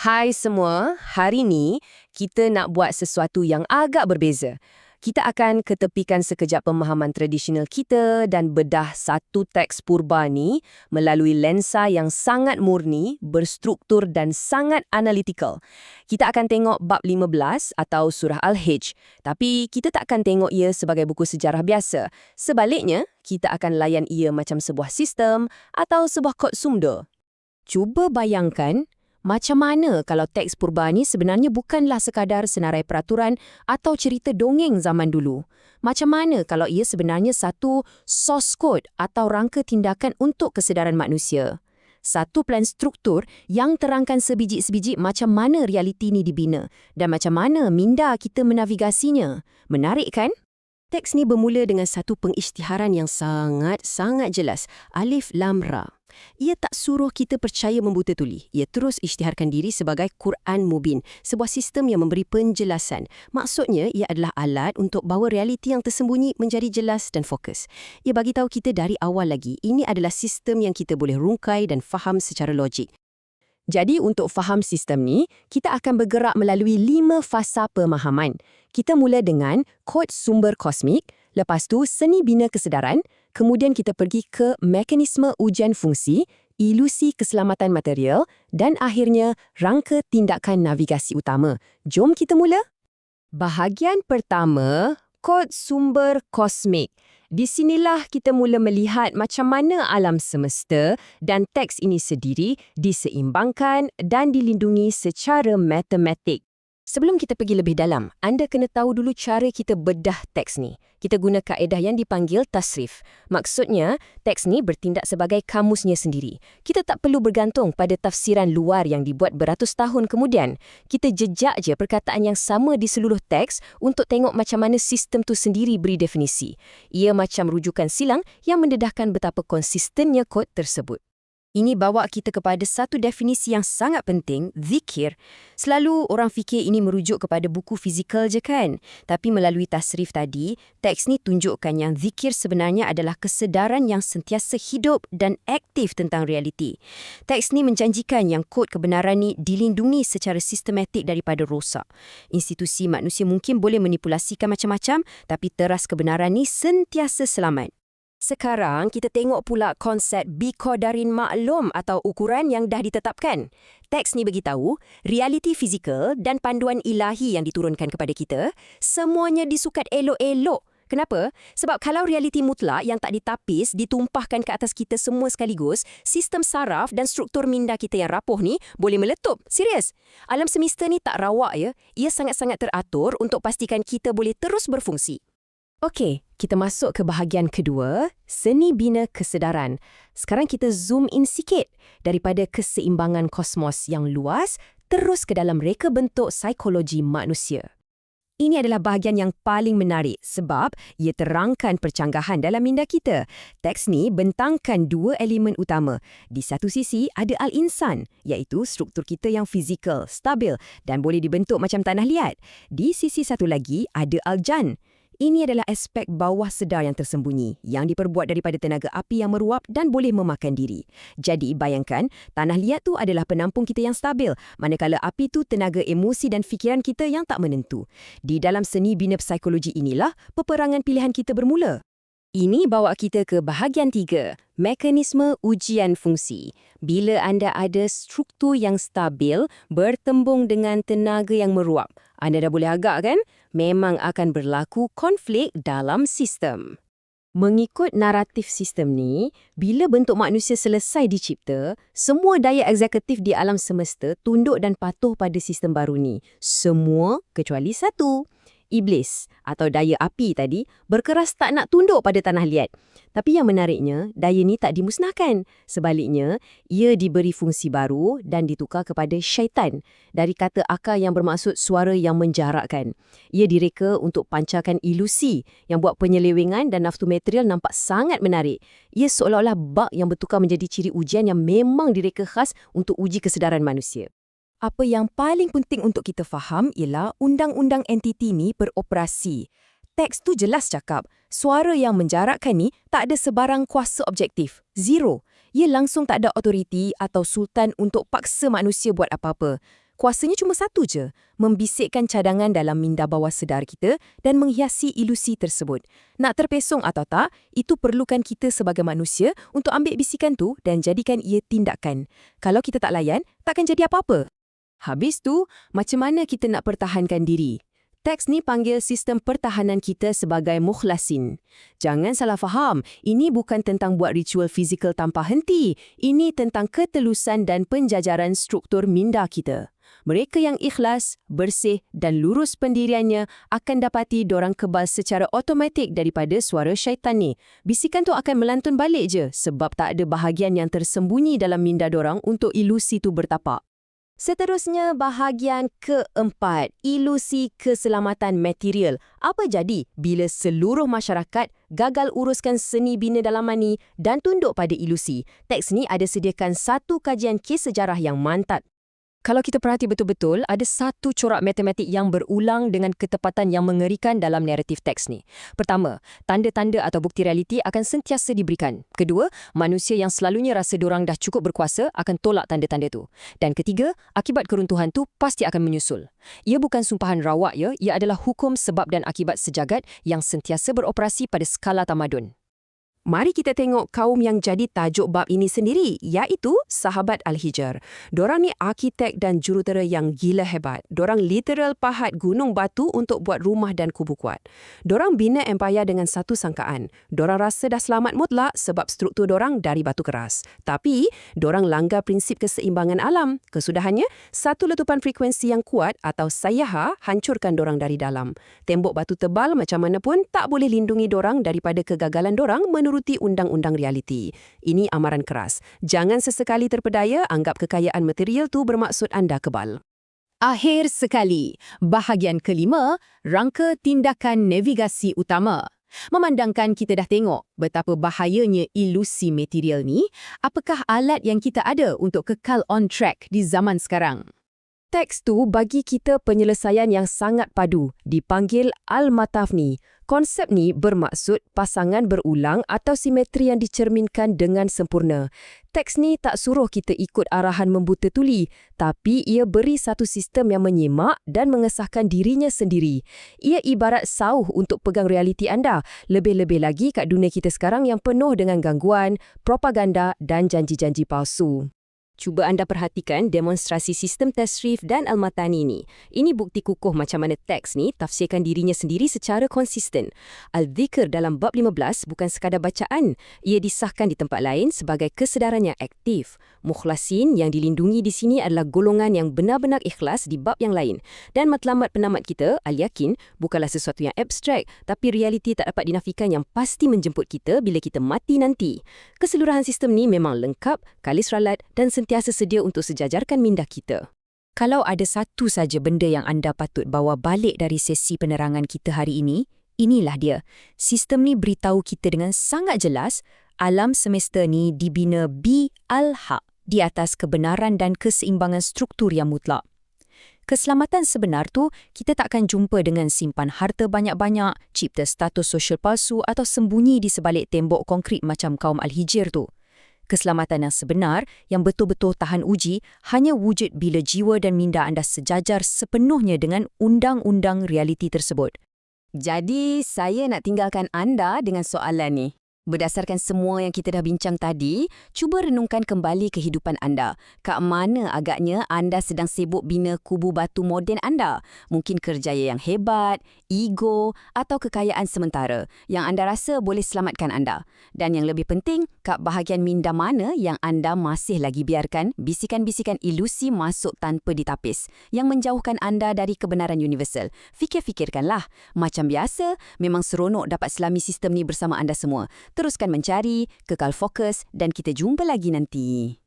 Hai semua, hari ni kita nak buat sesuatu yang agak berbeza. Kita akan ketepikan sekejap pemahaman tradisional kita dan bedah satu teks purba ni melalui lensa yang sangat murni, berstruktur dan sangat analitikal. Kita akan tengok bab 15 atau surah Al-Hijj, tapi kita tak akan tengok ia sebagai buku sejarah biasa. Sebaliknya, kita akan layan ia macam sebuah sistem atau sebuah kod sumber. Cuba bayangkan, macam mana kalau teks purba ni sebenarnya bukanlah sekadar senarai peraturan atau cerita dongeng zaman dulu? Macam mana kalau ia sebenarnya satu source code atau rangka tindakan untuk kesedaran manusia? Satu plan struktur yang terangkan sebiji-sebiji macam mana realiti ni dibina dan macam mana minda kita menavigasinya. Menarik kan? Teks ni bermula dengan satu pengisytiharan yang sangat jelas. Alif Lam Ra. Ia tak suruh kita percaya membuta tuli. Ia terus isytiharkan diri sebagai Quran Mubin, sebuah sistem yang memberi penjelasan. Maksudnya, ia adalah alat untuk bawa realiti yang tersembunyi menjadi jelas dan fokus. Ia bagi tahu kita dari awal lagi, ini adalah sistem yang kita boleh rungkai dan faham secara logik. Jadi untuk faham sistem ni, kita akan bergerak melalui 5 fasa pemahaman. Kita mula dengan kod sumber kosmik, lepas tu seni bina kesedaran, kemudian kita pergi ke mekanisme ujian fungsi, ilusi keselamatan material dan akhirnya rangka tindakan navigasi utama. Jom kita mula. Bahagian pertama, kod sumber kosmik. Di sinilah kita mula melihat macam mana alam semesta dan teks ini sendiri diseimbangkan dan dilindungi secara matematik. Sebelum kita pergi lebih dalam, anda kena tahu dulu cara kita bedah teks ni. Kita guna kaedah yang dipanggil tasrif. Maksudnya, teks ni bertindak sebagai kamusnya sendiri. Kita tak perlu bergantung pada tafsiran luar yang dibuat beratus tahun kemudian. Kita jejak je perkataan yang sama di seluruh teks untuk tengok macam mana sistem tu sendiri beri definisi. Ia macam rujukan silang yang mendedahkan betapa konsistennya kod tersebut. Ini bawa kita kepada satu definisi yang sangat penting, zikir. Selalu orang fikir ini merujuk kepada buku fizikal je kan? Tapi melalui tasrif tadi, teks ni tunjukkan yang zikir sebenarnya adalah kesedaran yang sentiasa hidup dan aktif tentang realiti. Teks ni menjanjikan yang kod kebenaran ni dilindungi secara sistematik daripada rosak. Institusi manusia mungkin boleh manipulasikan macam-macam, tapi teras kebenaran ni sentiasa selamat. Sekarang kita tengok pula konsep biqadarin maklum atau ukuran yang dah ditetapkan. Teks ni beritahu, realiti fizikal dan panduan ilahi yang diturunkan kepada kita, semuanya disukat elok-elok. Kenapa? Sebab kalau realiti mutlak yang tak ditapis ditumpahkan ke atas kita semua sekaligus, sistem saraf dan struktur minda kita yang rapuh ni boleh meletup. Serius. Alam semesta ni tak rawak ya. Ia sangat-sangat teratur untuk pastikan kita boleh terus berfungsi. Okey, kita masuk ke bahagian kedua, seni bina kesedaran. Sekarang kita zoom in sikit daripada keseimbangan kosmos yang luas terus ke dalam reka bentuk psikologi manusia. Ini adalah bahagian yang paling menarik sebab ia terangkan percanggahan dalam minda kita. Teks ni bentangkan dua elemen utama. Di satu sisi ada al-insan, iaitu struktur kita yang fizikal, stabil dan boleh dibentuk macam tanah liat. Di sisi satu lagi ada al-jan. Ini adalah aspek bawah sedar yang tersembunyi, yang diperbuat daripada tenaga api yang meruap dan boleh memakan diri. Jadi, bayangkan, tanah liat tu adalah penampung kita yang stabil, manakala api tu tenaga emosi dan fikiran kita yang tak menentu. Di dalam seni bina psikologi inilah, peperangan pilihan kita bermula. Ini bawa kita ke bahagian 3, mekanisme ujian fungsi. Bila anda ada struktur yang stabil bertembung dengan tenaga yang meruap, anda dah boleh agak kan? Memang akan berlaku konflik dalam sistem. Mengikut naratif sistem ni, bila bentuk manusia selesai dicipta, semua daya eksekutif di alam semesta tunduk dan patuh pada sistem baru ni. Semua kecuali satu. Iblis atau daya api tadi berkeras tak nak tunduk pada tanah liat. Tapi yang menariknya, daya ni tak dimusnahkan. Sebaliknya, ia diberi fungsi baru dan ditukar kepada syaitan. Dari kata akar yang bermaksud suara yang menjarakkan. Ia direka untuk pancarkan ilusi yang buat penyelewengan dan nafsu material nampak sangat menarik. Ia seolah-olah bug yang bertukar menjadi ciri ujian yang memang direka khas untuk uji kesedaran manusia. Apa yang paling penting untuk kita faham ialah undang-undang entiti ni beroperasi. Teks tu jelas cakap, suara yang menjarakkan ni tak ada sebarang kuasa objektif. Zero. Ia langsung tak ada otoriti atau sultan untuk paksa manusia buat apa-apa. Kuasanya cuma satu je, membisikkan cadangan dalam minda bawah sedar kita dan menghiasi ilusi tersebut. Nak terpesong atau tak, itu perlukan kita sebagai manusia untuk ambil bisikan tu dan jadikan ia tindakan. Kalau kita tak layan, takkan jadi apa-apa. Habis tu, macam mana kita nak pertahankan diri? Teks ni panggil sistem pertahanan kita sebagai mukhlasin. Jangan salah faham, ini bukan tentang buat ritual fizikal tanpa henti. Ini tentang ketelusan dan penjajaran struktur minda kita. Mereka yang ikhlas, bersih dan lurus pendiriannya akan dapati dorang kebal secara automatik daripada suara syaitan ni. Bisikan tu akan melantun balik je sebab tak ada bahagian yang tersembunyi dalam minda dorang untuk ilusi tu bertapak. Seterusnya, bahagian keempat, ilusi keselamatan material. Apa jadi bila seluruh masyarakat gagal uruskan seni bina dalaman ni dan tunduk pada ilusi? Teks ni ada sediakan satu kajian kes sejarah yang mantap. Kalau kita perhati betul-betul, ada satu corak matematik yang berulang dengan ketepatan yang mengerikan dalam naratif teks ni. Pertama, tanda-tanda atau bukti realiti akan sentiasa diberikan. Kedua, manusia yang selalunya rasa dorang dah cukup berkuasa akan tolak tanda-tanda tu. Dan ketiga, akibat keruntuhan tu pasti akan menyusul. Ia bukan sumpahan rawak ya, ia adalah hukum sebab dan akibat sejagat yang sentiasa beroperasi pada skala tamadun. Mari kita tengok kaum yang jadi tajuk bab ini sendiri, iaitu Sahabat Al-Hijr. Dorang ni arkitek dan jurutera yang gila hebat. Dorang literal pahat gunung batu untuk buat rumah dan kubu kuat. Dorang bina empayar dengan satu sangkaan. Dorang rasa dah selamat mutlak sebab struktur dorang dari batu keras. Tapi, dorang langgar prinsip keseimbangan alam. Kesudahannya, satu letupan frekuensi yang kuat atau sayaha hancurkan dorang dari dalam. Tembok batu tebal macam mana pun tak boleh lindungi dorang daripada kegagalan dorang menuruti undang-undang realiti. Ini amaran keras. Jangan sesekali terpedaya anggap kekayaan material tu bermaksud anda kebal. Akhir sekali, bahagian kelima, rangka tindakan navigasi utama. Memandangkan kita dah tengok betapa bahayanya ilusi material ni, apakah alat yang kita ada untuk kekal on track di zaman sekarang? Teks tu bagi kita penyelesaian yang sangat padu, dipanggil Al-Matafni. Konsep ni bermaksud pasangan berulang atau simetri yang dicerminkan dengan sempurna. Teks ni tak suruh kita ikut arahan membuta tuli, tapi ia beri satu sistem yang menyimak dan mengesahkan dirinya sendiri. Ia ibarat sauh untuk pegang realiti anda, lebih-lebih lagi kat dunia kita sekarang yang penuh dengan gangguan, propaganda dan janji-janji palsu. Cuba anda perhatikan demonstrasi sistem tasrif dan al-matani ni. Ini bukti kukuh macam mana teks ni tafsirkan dirinya sendiri secara konsisten. Al-Dhikr dalam bab 15 bukan sekadar bacaan. Ia disahkan di tempat lain sebagai kesedaran yang aktif. Mukhlasin yang dilindungi di sini adalah golongan yang benar-benar ikhlas di bab yang lain. Dan matlamat penamat kita, Al-Yakin, bukanlah sesuatu yang abstrak, tapi realiti tak dapat dinafikan yang pasti menjemput kita bila kita mati nanti. Keseluruhan sistem ni memang lengkap, kalis ralat dan sentiasa sedia untuk sejajarkan minda kita. Kalau ada satu saja benda yang anda patut bawa balik dari sesi penerangan kita hari ini, inilah dia. Sistem ni beritahu kita dengan sangat jelas, alam semesta ni dibina bi-al-haq, di atas kebenaran dan keseimbangan struktur yang mutlak. Keselamatan sebenar tu, kita takkan jumpa dengan simpan harta banyak-banyak, cipta status sosial palsu atau sembunyi di sebalik tembok konkrit macam kaum Al-Hijr tu. Keselamatan yang sebenar, yang betul-betul tahan uji, hanya wujud bila jiwa dan minda anda sejajar sepenuhnya dengan undang-undang realiti tersebut. Jadi, saya nak tinggalkan anda dengan soalan ni. Berdasarkan semua yang kita dah bincang tadi, cuba renungkan kembali kehidupan anda. Kat mana agaknya anda sedang sibuk bina kubu batu moden anda? Mungkin kerjaya yang hebat, ego atau kekayaan sementara yang anda rasa boleh selamatkan anda. Dan yang lebih penting, kat bahagian minda mana yang anda masih lagi biarkan bisikan-bisikan ilusi masuk tanpa ditapis, yang menjauhkan anda dari kebenaran universal. Fikir-fikirkanlah. Macam biasa, memang seronok dapat selami sistem ni bersama anda semua. Teruskan mencari, kekal fokus dan kita jumpa lagi nanti.